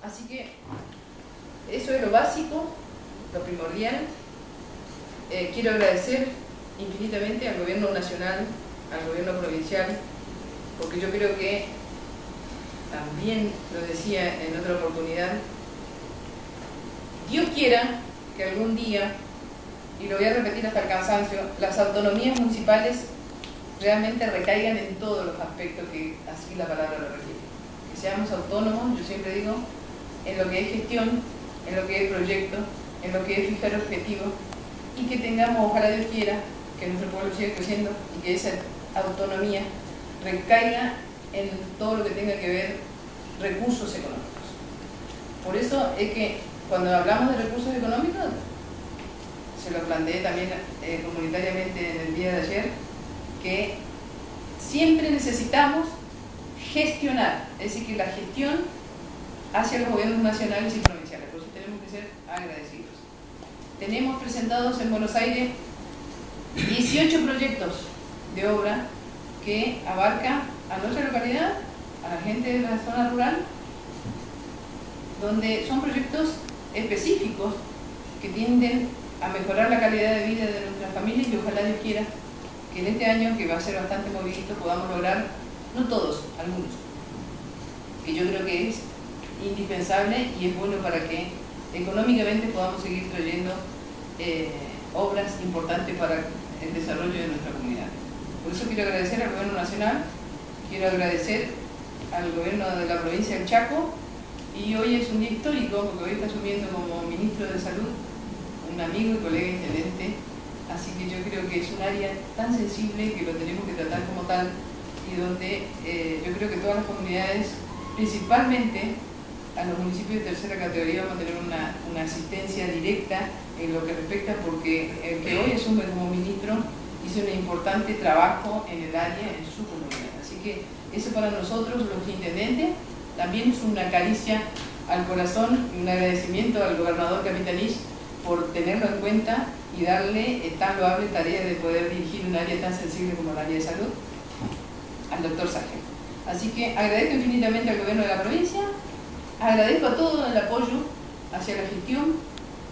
Así que eso es lo básico, lo primordial. Quiero agradecer infinitamente al gobierno nacional, al gobierno provincial, porque yo creo que, también lo decía en otra oportunidad, Dios quiera que algún día, y lo voy a repetir hasta el cansancio, las autonomías municipales realmente recaigan en todos los aspectos que así la palabra lo requiere. Que seamos autónomos, yo siempre digo, en lo que es gestión, en lo que es proyecto, en lo que es fijar objetivos, y que tengamos, ojalá Dios quiera, que nuestro pueblo siga creciendo y que esa autonomía recaiga en todo lo que tenga que ver recursos económicos. Por eso es que cuando hablamos de recursos económicos, se lo planteé también comunitariamente en el día de ayer, que siempre necesitamos gestionar, es decir, que la gestión hacia los gobiernos nacionales y provinciales, por eso tenemos que ser agradecidos. Tenemos presentados en Buenos Aires 18 proyectos de obra que abarca a nuestra localidad, a la gente de la zona rural, donde son proyectos específicos que tienden a mejorar la calidad de vida de nuestras familias, y ojalá Dios quiera que en este año, que va a ser bastante movidito, podamos lograr, no todos, algunos, que yo creo que es indispensable y es bueno para que económicamente podamos seguir trayendo obras importantes para el desarrollo de nuestra comunidad. Por eso quiero agradecer al gobierno nacional, quiero agradecer al gobierno de la provincia del Chaco, y hoy es un día histórico porque hoy está asumiendo como ministro de Salud un amigo y colega intendente, así que yo creo que es un área tan sensible que lo tenemos que tratar como tal, y donde yo creo que todas las comunidades, principalmente a los municipios de tercera categoría, vamos a tener una asistencia directa en lo que respecta, porque el que hoy asume como ministro hizo un importante trabajo en el área, en su comunidad. Así que eso para nosotros, los intendentes, también es una caricia al corazón y un agradecimiento al gobernador Capitanich por tenerlo en cuenta y darle tan loable tarea de poder dirigir un área tan sensible como el área de salud al doctor Sánchez. Así que agradezco infinitamente al gobierno de la provincia, agradezco a todo el apoyo hacia la gestión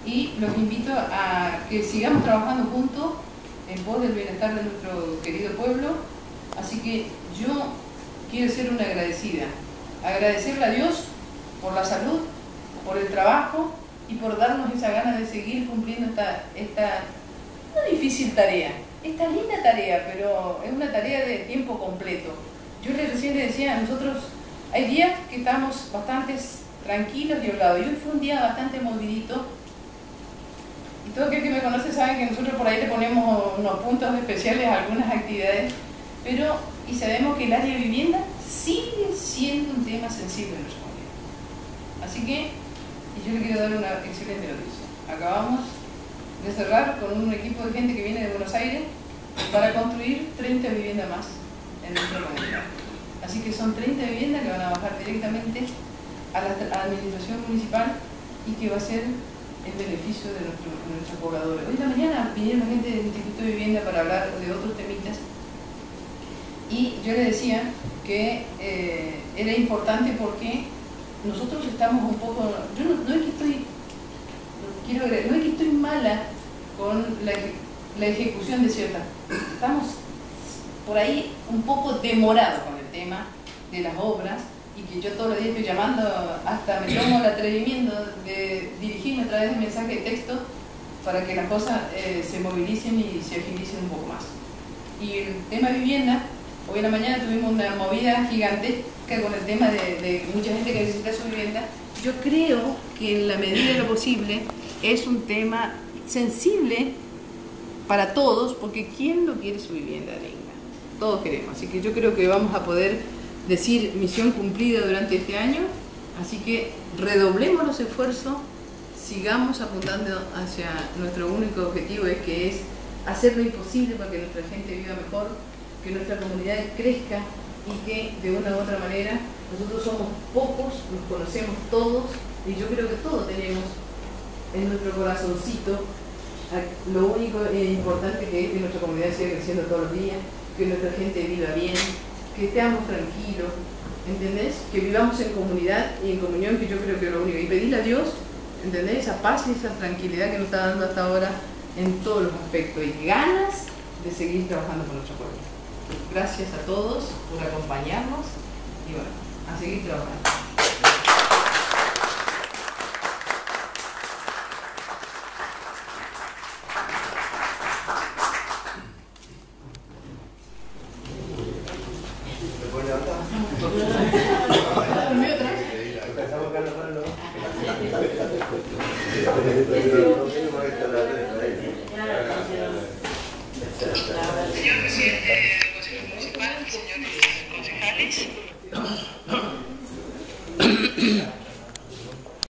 y los invito a que sigamos trabajando juntos en pos del bienestar de nuestro querido pueblo. Así que yo quiero ser una agradecida, agradecerle a Dios por la salud, por el trabajo y por darnos esa gana de seguir cumpliendo esta no difícil tarea, esta linda tarea, pero es una tarea de tiempo completo. Yo recién le decía, nosotros hay días que estamos bastante tranquilos y holgados, y hoy fue un día bastante movidito, y todo aquel que me conoce sabe que nosotros por ahí le ponemos unos puntos especiales a algunas actividades, pero y sabemos que el área de vivienda sigue siendo un tema sensible en nuestra comunidad. Así que, y yo le quiero dar una excelente noticia. Acabamos de cerrar con un equipo de gente que viene de Buenos Aires para construir 30 viviendas más en nuestra comunidad. Así que son 30 viviendas que van a bajar directamente a la administración municipal y que va a ser el beneficio de nuestros pobladores. Hoy en la mañana vinieron la gente del Instituto de Vivienda para hablar de otros temitas, y yo le decía que era importante porque nosotros estamos un poco, yo no es que estoy mala con la ejecución de ciertas, estamos por ahí un poco demorados con el tema de las obras, y que yo todos los días estoy llamando, hasta me tomo el atrevimiento de dirigirme a través de mensaje de texto para que las cosas se movilicen y se agilicen un poco más. Y el tema de vivienda, hoy en la mañana tuvimos una movida gigantesca con el tema de mucha gente que necesita su vivienda. Yo creo que en la medida de lo posible es un tema sensible para todos, porque ¿quién no quiere su vivienda digna? Todos queremos, así que yo creo que vamos a poder decir misión cumplida durante este año, así que redoblemos los esfuerzos, sigamos apuntando hacia nuestro único objetivo, que es hacer lo imposible para que nuestra gente viva mejor, que nuestra comunidad crezca y que de una u otra manera nosotros somos pocos, nos conocemos todos, y yo creo que todos tenemos en nuestro corazoncito lo único importante que es que nuestra comunidad siga creciendo todos los días, que nuestra gente viva bien, que estemos tranquilos, ¿entendés? Que vivamos en comunidad y en comunión, que yo creo que es lo único. Y pedirle a Dios, ¿entendés? Esa paz y esa tranquilidad que nos está dando hasta ahora en todos los aspectos y ganas de seguir trabajando con nuestro pueblo. Gracias a todos por acompañarnos y bueno, a seguir trabajando.